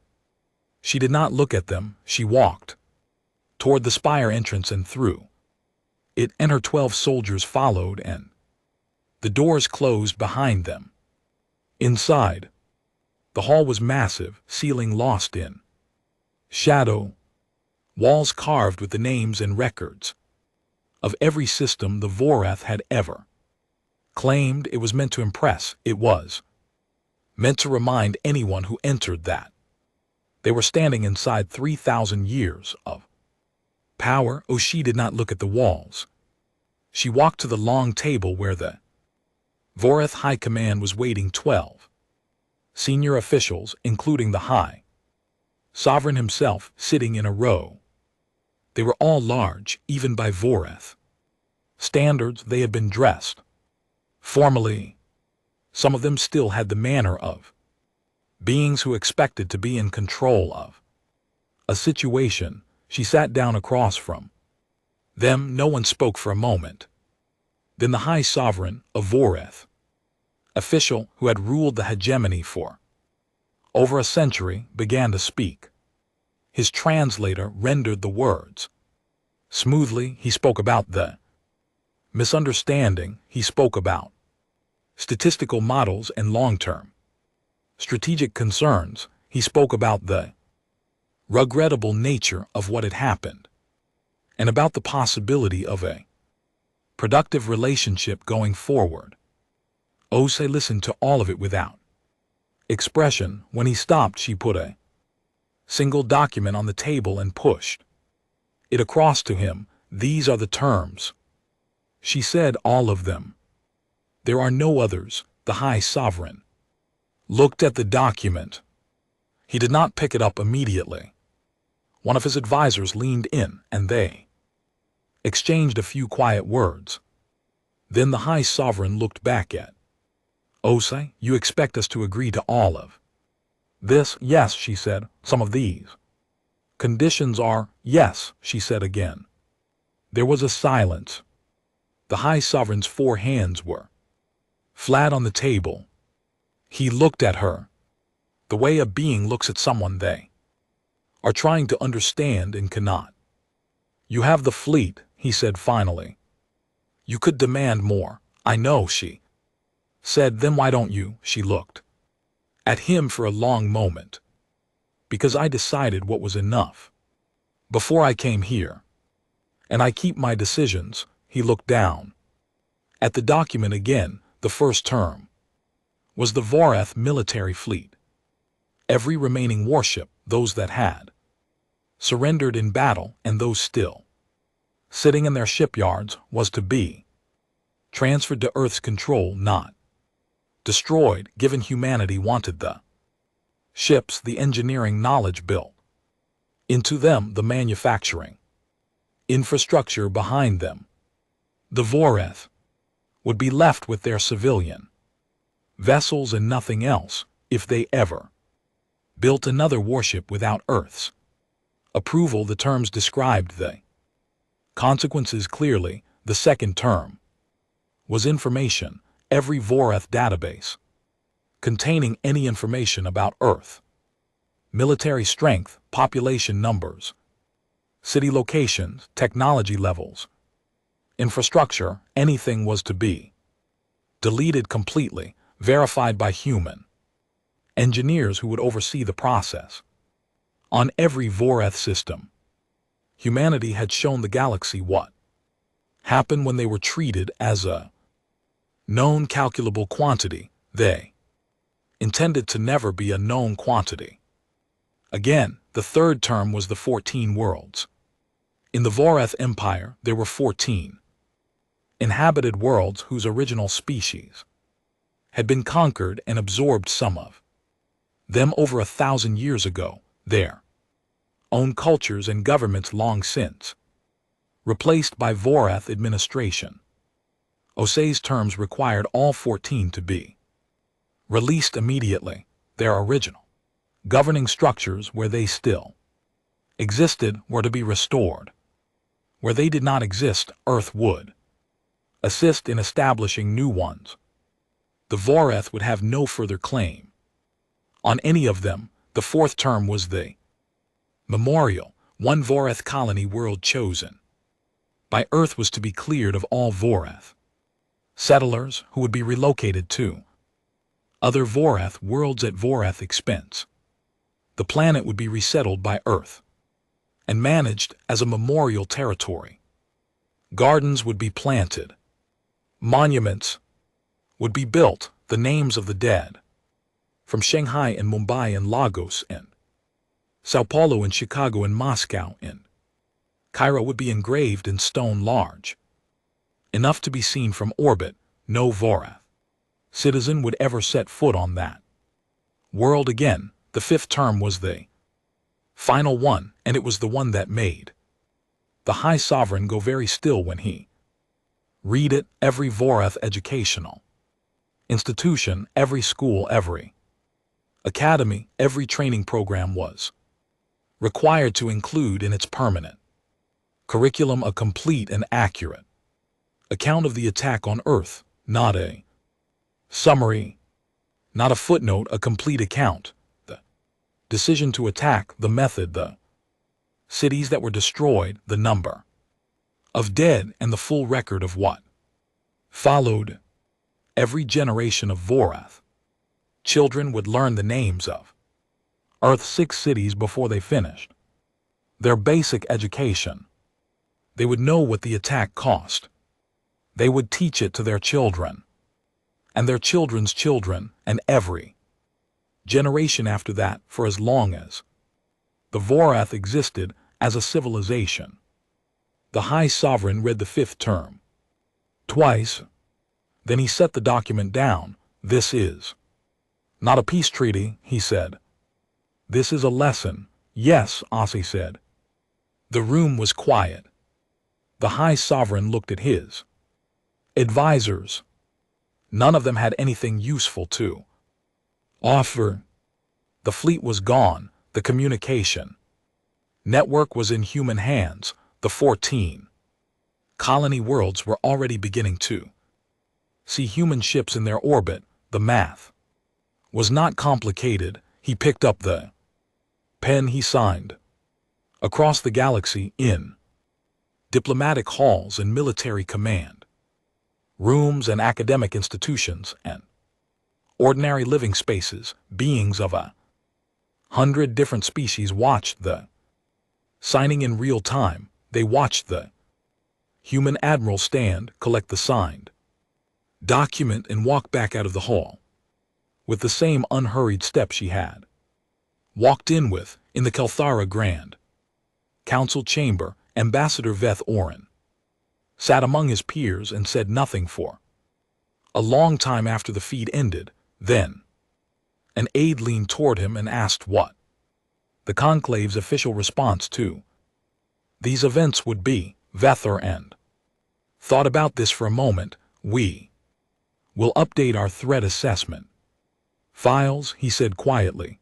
She did not look at them. She walked toward the spire entrance and through it, and her 12 soldiers followed, and the doors closed behind them. Inside, the hall was massive, ceiling lost in shadow, walls carved with the names and records of every system the Voreth had ever claimed. It was meant to impress. It was meant to remind anyone who entered that they were standing inside 3,000 years of power. Oh, she did not look at the walls. She walked to the long table where the Voreth High Command was waiting. 12 senior officials, including the High Sovereign himself, sitting in a row. They were all large, even by Voreth standards. They had been dressed formally. Some of them still had the manner of beings who expected to be in control of a situation. She sat down across from them. No one spoke for a moment. Then the High Sovereign, a Voreth official who had ruled the hegemony for over a century, began to speak. His translator rendered the words smoothly. He spoke about the misunderstanding. He spoke about statistical models and long-term strategic concerns. He spoke about the regrettable nature of what had happened and about the possibility of a productive relationship going forward. Ose listened to all of it without expression. When he stopped, she put a single document on the table and pushed it across to him. These are the terms, she said, all of them. There are no others. The High Sovereign looked at the document. He did not pick it up immediately. One of his advisors leaned in, and they exchanged a few quiet words. Then the High Sovereign looked back at Ose. You expect us to agree to all of this? Yes, she said. Some of these conditions are, yes, she said again. There was a silence. The High Sovereign's 4 hands were flat on the table. He looked at her the way a being looks at someone they are trying to understand and cannot. You have the fleet, he said finally. You could demand more. I know, she said. Then why don't you? She looked at him for a long moment. Because I decided what was enough before I came here. And I keep my decisions. He looked down at the document again. The first term was the Voreth military fleet. Every remaining warship, those that had surrendered in battle and those still sitting in their shipyards, was to be transferred to Earth's control, not destroyed. Given humanity wanted the ships, the engineering knowledge built into them, the manufacturing infrastructure behind them, the Voreth would be left with their civilian vessels and nothing else. If they ever built another warship without Earth's approval. The terms described the consequences clearly. The second term was information. Every Vorath database containing any information about Earth, military strength, population numbers, city locations, technology levels, infrastructure, anything was to be deleted completely, verified by human engineers who would oversee the process. On every Vorath system, humanity had shown the galaxy what happened when they were treated as a known calculable quantity. They intended to never be a known quantity. Again, the third term was the 14 worlds. In the Vorath Empire, there were 14 inhabited worlds whose original species had been conquered and absorbed some of them over 1,000 years ago. Their own cultures and governments long since replaced by Vorath administration. Osei's terms required all 14 to be released immediately. Their original governing structures, where they still existed, were to be restored. Where they did not exist, Earth would assist in establishing new ones. The Vorath would have no further claim on any of them. The fourth term was the memorial. One Vorath colony world chosen by Earth was to be cleared of all Vorath settlers who would be relocated to other Vorath worlds at Vorath expense. The planet would be resettled by Earth and managed as a memorial territory. Gardens would be planted. Monuments would be built. The names of the dead from Shanghai and Mumbai and Lagos and Sao Paulo and Chicago and Moscow and Cairo would be engraved in stone large enough to be seen from orbit. No Vorath citizen would ever set foot on that world again. The fifth term was the final one, and it was the one that made the High Sovereign go very still when he read it. Every Vorath educational institution, every school, every academy, every training program was required to include in its permanent curriculum a complete and accurate account of the attack on Earth, not a summary, not a footnote, a complete account. The decision to attack, the method, the cities that were destroyed, the number of dead, and the full record of what followed. Every generation of Vorath children would learn the names of Earth's 6 cities before they finished their basic education. They would know what the attack cost. They would teach it to their children and their children's children and every generation after that for as long as the Vorath existed as a civilization. The High Sovereign read the fifth term twice. Then he set the document down. This is not a peace treaty, he said. This is a lesson. Yes, Osei said. The room was quiet. The High Sovereign looked at his advisors. None of them had anything useful to offer. The fleet was gone. The communication network was in human hands. The 14 colony worlds were already beginning to see human ships in their orbit. The math was not complicated. He picked up the pen. He signed across the galaxy, in diplomatic halls and military command rooms and academic institutions and ordinary living spaces. Beings of 100 different species watched the signing in real time. They watched the human admiral stand, collect the signed document, and walk back out of the hall with the same unhurried step she had walked in with. In the Kelthara Grand Council chamber, Ambassador Veth Orin sat among his peers and said nothing for a long time after the feed ended. Then an aide leaned toward him and asked what the conclave's official response to these events would be. Vethor and thought about this for a moment. We will update our threat assessment files, he said quietly.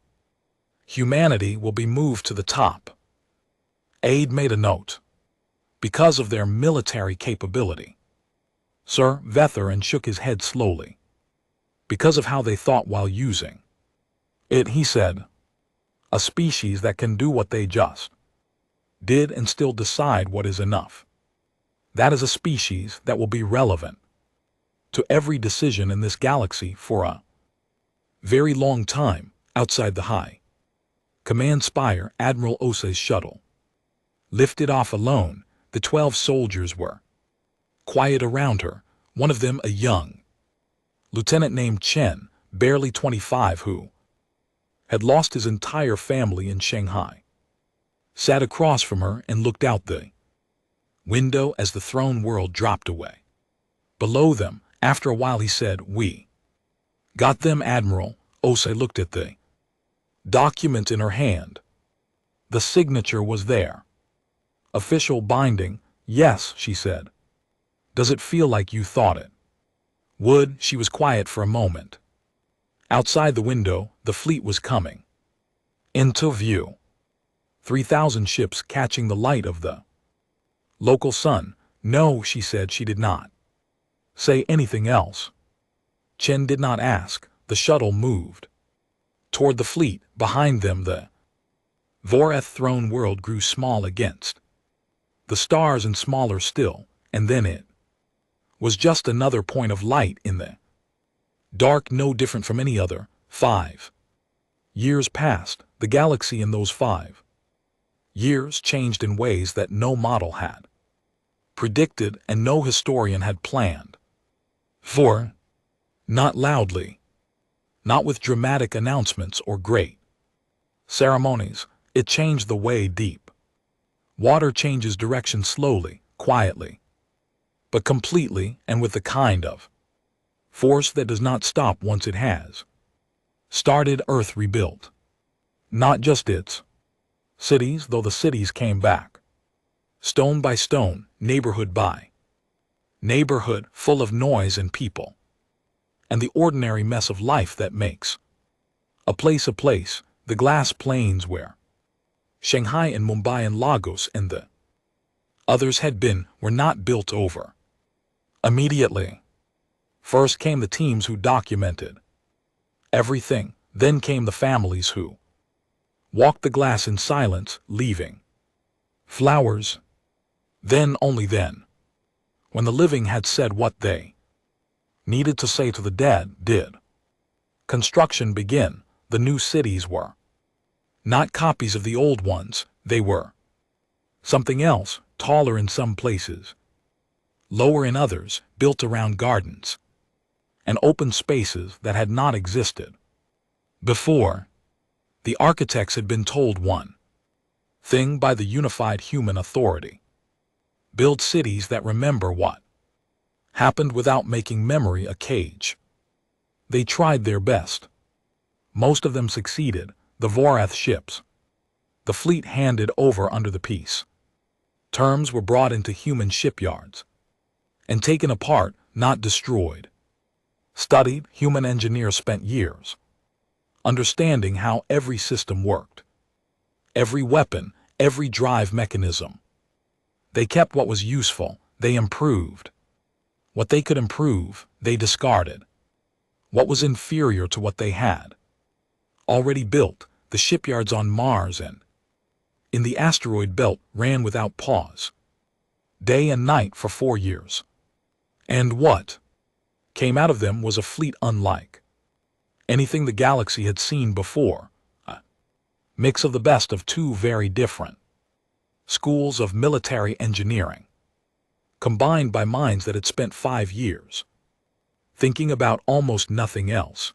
Humanity will be moved to the top. Aide made a note. Because of their military capability. Sir Vetheran shook his head slowly. Because of how they thought while using it, he said. A species that can do what they just did and still decide what is enough. That is a species that will be relevant to every decision in this galaxy for a very long time. Outside the high command spire, Admiral Ose's shuttle lifted off alone. The 12 soldiers were quiet around her, one of them a young lieutenant named Chen, barely 25, who had lost his entire family in Shanghai, sat across from her and looked out the window as the throne world dropped away. Below them, after a while he said, "We got them, Admiral." Ose looked at the document in her hand. The signature was there. Official binding. "Yes," she said. "Does it feel like you thought it would?" She was quiet for a moment. Outside the window, the fleet was coming into view. 3,000 ships catching the light of the local sun. "No," she said. She did not say anything else. Chen did not ask. The shuttle moved toward the fleet. Behind them, the Voreth throne world grew small against the stars and smaller still, and then it was just another point of light in the dark, no different from any other. 5 years passed. The galaxy in those 5 years changed in ways that no model had predicted and no historian had planned for. Not loudly, not with dramatic announcements or great ceremonies. It changed the way deep water changes direction, slowly, quietly, but completely, and with the kind of force that does not stop once it has started. Earth rebuilt. Not just its cities, though the cities came back. Stone by stone, neighborhood by neighborhood, full of noise and people, and the ordinary mess of life that makes a place a place. The glass plains where Shanghai and Mumbai and Lagos and the others had been were not built over immediately. First came the teams who documented everything, then came the families who walked the glass in silence, leaving flowers. Then, only then, when the living had said what they needed to say to the dead, did construction begin. The new cities were not copies of the old ones. They were something else, taller in some places, lower in others, built around gardens and open spaces that had not existed before. The architects had been told one thing by the unified human authority: build cities that remember what happened without making memory a cage. They tried their best. Most of them succeeded. The Voreth ships, the fleet handed over under the peace terms, were brought into human shipyards and taken apart, not destroyed. Studied, human engineers spent years understanding how every system worked, every weapon, every drive mechanism. They kept what was useful. They improved what they could improve. They discarded what was inferior to what they had already built. The shipyards on Mars and in the asteroid belt ran without pause, day and night for 4 years. And what came out of them was a fleet unlike anything the galaxy had seen before, a mix of the best of 2 very different schools of military engineering, combined by minds that had spent 5 years thinking about almost nothing else.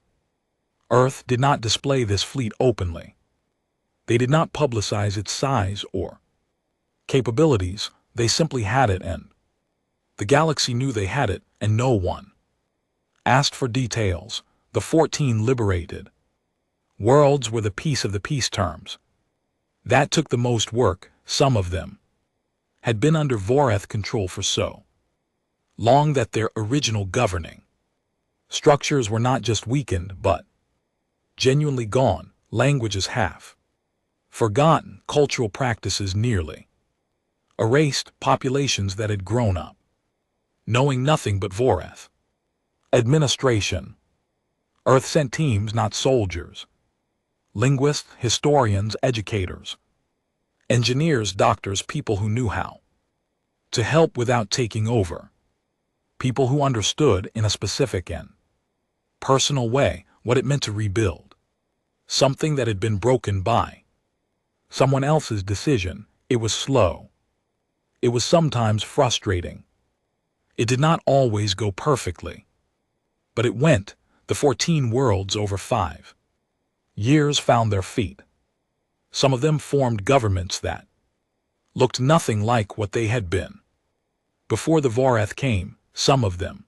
Earth did not display this fleet openly. They did not publicize its size or capabilities. They simply had it, and the galaxy knew they had it, and no one asked for details. The 14 liberated worlds were the piece of the peace terms. That took the most work. Some of them had been under Voreth control for so long that their original governing structures were not just weakened, but genuinely gone. Languages half forgotten cultural practices nearly erased populations that had grown up, knowing nothing but Voreth. Administration. Earth sent teams, not soldiers. Linguists, historians, educators. Engineers, doctors, people who knew how to help without taking over. People who understood in a specific and personal way what it meant to rebuild something that had been broken by someone else's decision. It was slow. It was sometimes frustrating. It did not always go perfectly. But it went. The 14 worlds over 5 years found their feet. Some of them formed governments that looked nothing like what they had been before the Voreth came. Some of them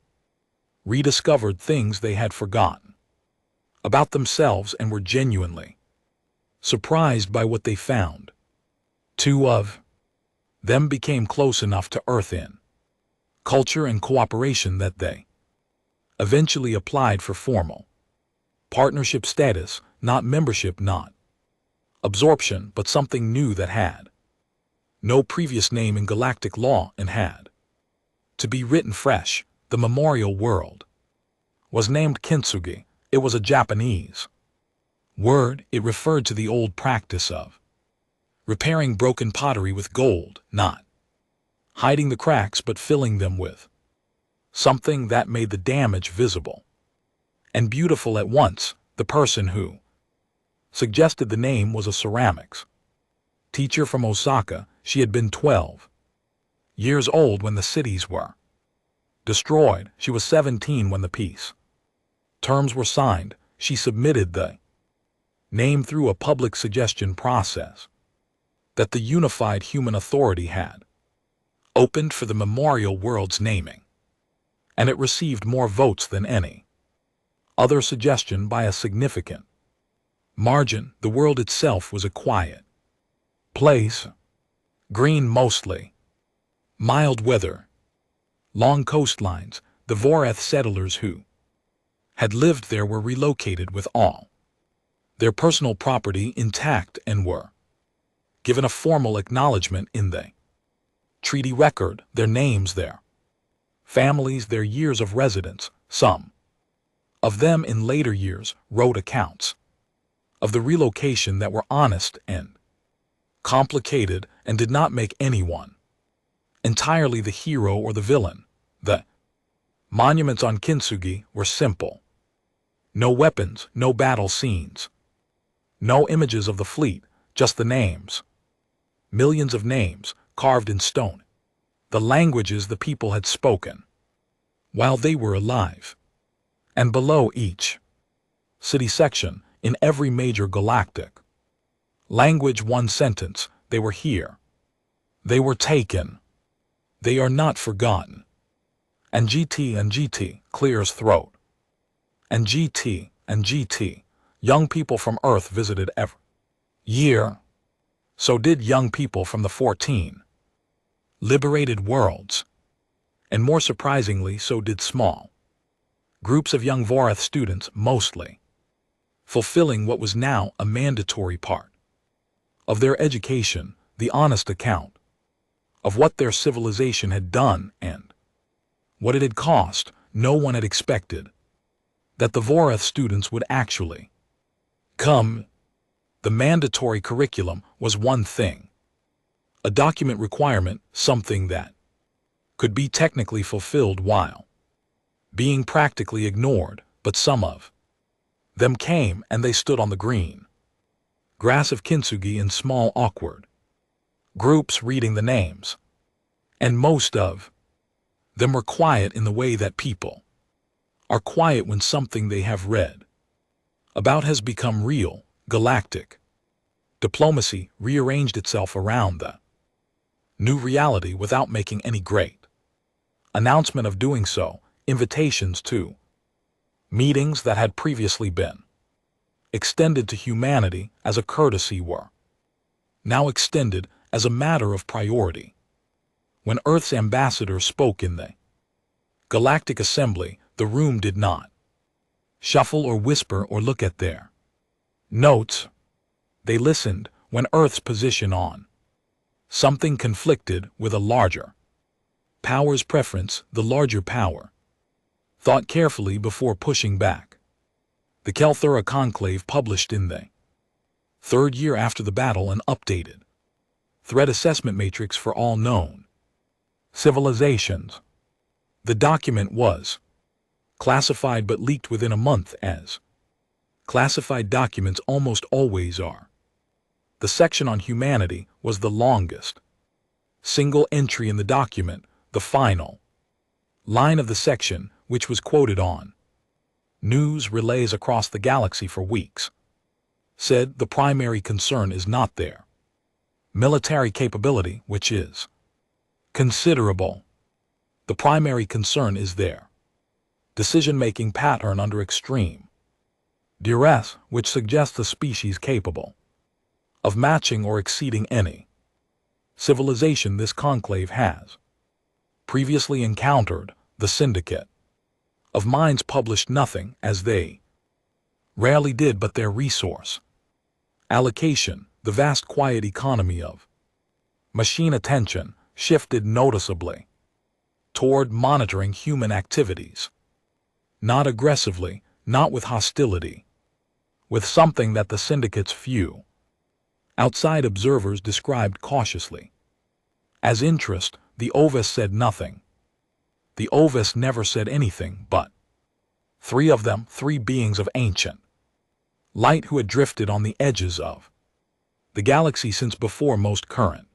rediscovered things they had forgotten about themselves and were genuinely surprised by what they found. 2 of them became close enough to Earth in culture and cooperation that they eventually applied for formal partnership status, not membership, not absorption, but something new that had no previous name in galactic law and had to be written fresh. The memorial world was named Kintsugi. It was a Japanese word. It referred to the old practice of repairing broken pottery with gold, not hiding the cracks but filling them with something that made the damage visible and beautiful at once. The person who suggested the name was a ceramics teacher from Osaka. She had been 12 years old when the cities were destroyed. She was 17 when the peace terms were signed. She submitted the name through a public suggestion process that the unified human authority had opened for the memorial world's naming, and it received more votes than any other suggestion by a significant margin. The world itself was a quiet place, green mostly, mild weather, long coastlines. The Voreth settlers who had lived there were relocated with all their personal property intact and were given a formal acknowledgement in the treaty record, their names, their families, their years of residence. Some of them in later years wrote accounts of the relocation that were honest and complicated and did not make anyone entirely the hero or the villain. The monuments on Kintsugi were simple. No weapons, no battle scenes, no images of the fleet, just the names. Millions of names carved in stone. The languages the people had spoken while they were alive. And below each city section, in every major galactic language, one sentence: they were here. They were taken. They are not forgotten. And GT clears throat. And GT, young people from Earth visited every year. So did young people from the 14 liberated worlds. And more surprisingly, so did small groups of young Voreth students, mostly fulfilling what was now a mandatory part of their education, the honest account of what their civilization had done and what it had cost. No one had expected that the Voreth students would actually come. The mandatory curriculum was one thing, a document requirement, something that could be technically fulfilled while being practically ignored, but some of them came and they stood on the green grass of Kintsugi in small awkward groups reading the names, and most of them were quiet in the way that people are quiet when something they have read about has become real. Galactic diplomacy rearranged itself around the new reality without making any great announcement of doing so. Invitations to meetings that had previously been extended to humanity as a courtesy were now extended as a matter of priority. When Earth's ambassador spoke in the Galactic Assembly, the room did not shuffle or whisper or look at their notes. They listened. when Earth's position on something conflicted with a larger power's preference, the larger power thought carefully before pushing back. The Kelthura Conclave published in the third year after the battle an updated threat assessment matrix for all known civilizations. The document was classified but leaked within a month, as classified documents almost always are. The section on humanity was the longest single entry in the document. The final line of the section, which was quoted on news relays across the galaxy for weeks, said the primary concern is not their military capability, which is considerable. The primary concern is their decision-making pattern under extreme duress, which suggests a species capable of matching or exceeding any civilization this conclave has previously encountered. The syndicate of minds published nothing, as they rarely did, but their resource allocation, the vast quiet economy of machine attention, shifted noticeably toward monitoring human activities. Not aggressively, not with hostility, with something that the syndicate's few outside observers described cautiously as interest. The Ovis said nothing. The Ovis never said anything, but three of them, three beings of ancient light who had drifted on the edges of the galaxy since before most current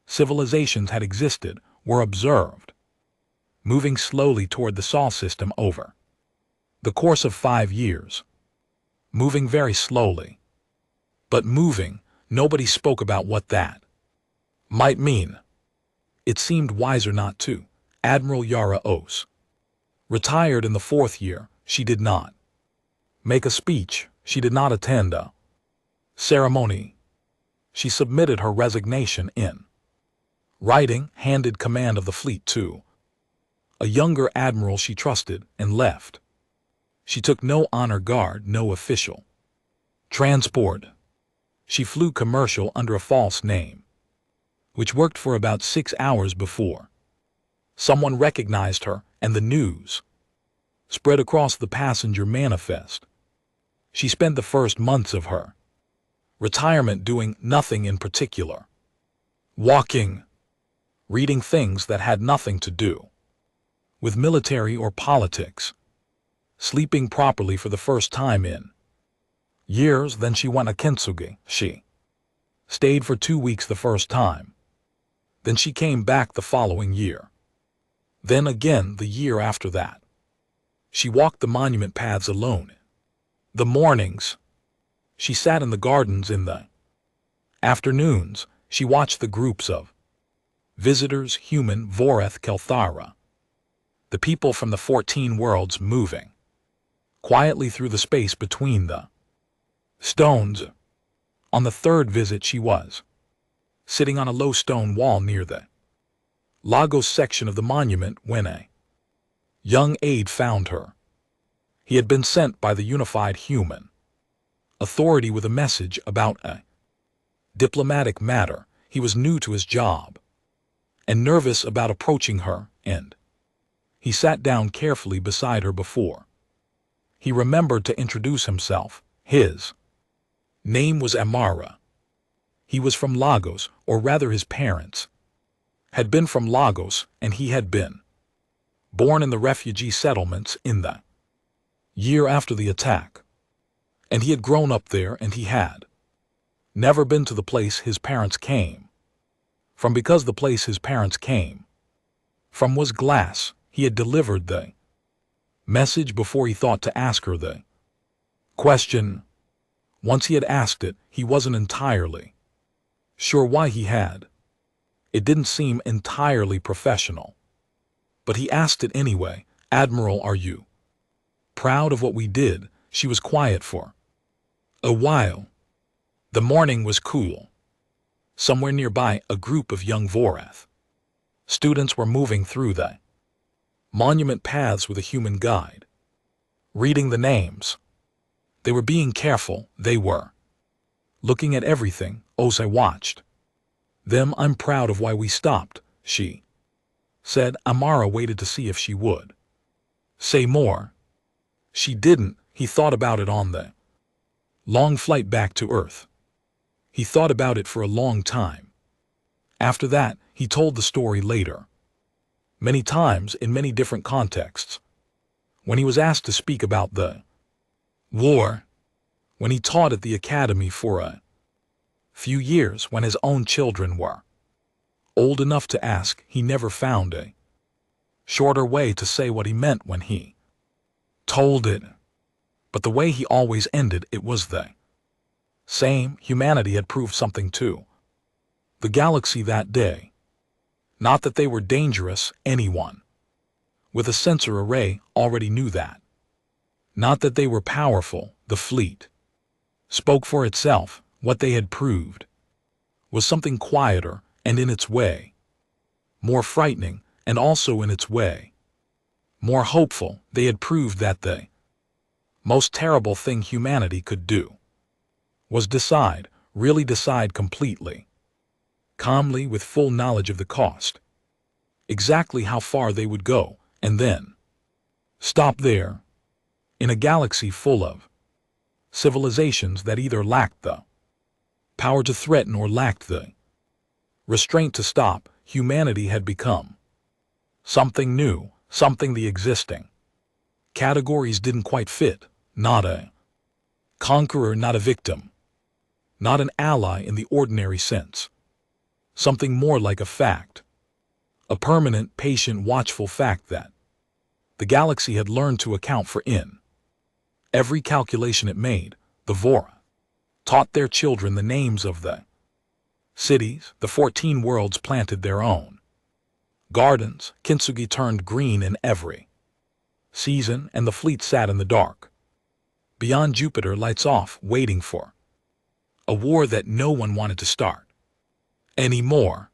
civilizations had existed, were observed moving slowly toward the Sol system over the course of 5 years. Moving very slowly. But moving. Nobody spoke about what that might mean. It seemed wiser not to. Admiral Yara Os retired in the 4th year. She did not make a speech. She did not attend a ceremony. She submitted her resignation in writing, handed command of the fleet to a younger admiral she trusted, and left. She took no honor guard, no official transport. She flew commercial under a false name, which worked for about 6 hours before someone recognized her, and the news spread across the passenger manifest. She spent the first months of her retirement doing nothing in particular. Walking, reading things that had nothing to do with military or politics, sleeping properly for the first time in years. Then she went to Kintsugi. She stayed for 2 weeks the first time. Then she came back the following year. Then again the year after that. She walked the monument paths alone. The mornings, she sat in the gardens. In the afternoons, she watched the groups of visitors, human, Voreth, Kelthara, the people from the 14 worlds, moving quietly through the space between the stones. On the 3rd visit she was sitting on a low stone wall near the Lagos section of the monument when a young aide found her. He had been sent by the unified human authority with a message about a diplomatic matter. He was new to his job and nervous about approaching her, and he sat down carefully beside her before he remembered to introduce himself. His name was Amara. He was from Lagos, or rather his parents had been from Lagos, and he had been born in the refugee settlements in the year after the attack. And he had grown up there, and he had never been to the place his parents came from, because the place his parents came from was glass. He had delivered the message before he thought to ask her the question. Once he had asked it, he wasn't entirely sure why he had. It didn't seem entirely professional. But he asked it anyway. Admiral, are you proud of what we did? She was quiet for a while. The morning was cool. Somewhere nearby, a group of young Voreth students were moving through the monument paths with a human guide, reading the names. They were being careful. They were looking at everything, Osei watched them. I'm proud of why we stopped, she said. Amara waited to see if she would say more. She didn't. He thought about it on the long flight back to Earth. He thought about it for a long time. After that, he told the story later, many times in many different contexts. When he was asked to speak about the war, when he taught at the academy for a few years when his own children were old enough to ask, he never found a shorter way to say what he meant when he told it. But the way he always ended it was the same. Humanity had proved something to the galaxy that day. Not that they were dangerous, anyone with a sensor array already knew that. Not that they were powerful, the fleet spoke for itself. What they had proved was something quieter and in its way more frightening, and also in its way more hopeful. They had proved that the most terrible thing humanity could do was decide, really decide completely, calmly, with full knowledge of the cost, exactly how far they would go, and then stop there, in a galaxy full of civilizations that either lacked the power to threaten or lacked the restraint to stop. Humanity had become something new, something the existing categories didn't quite fit. Not a conqueror, not a victim, not an ally in the ordinary sense. Something more like a fact, a permanent, patient, watchful fact that the galaxy had learned to account for in every calculation it made. The Vora taught their children the names of the cities. The 14 worlds planted their own gardens. Kintsugi turned green in every season, and the fleet sat in the dark beyond Jupiter, lights off, waiting for a war that no one wanted to start anymore.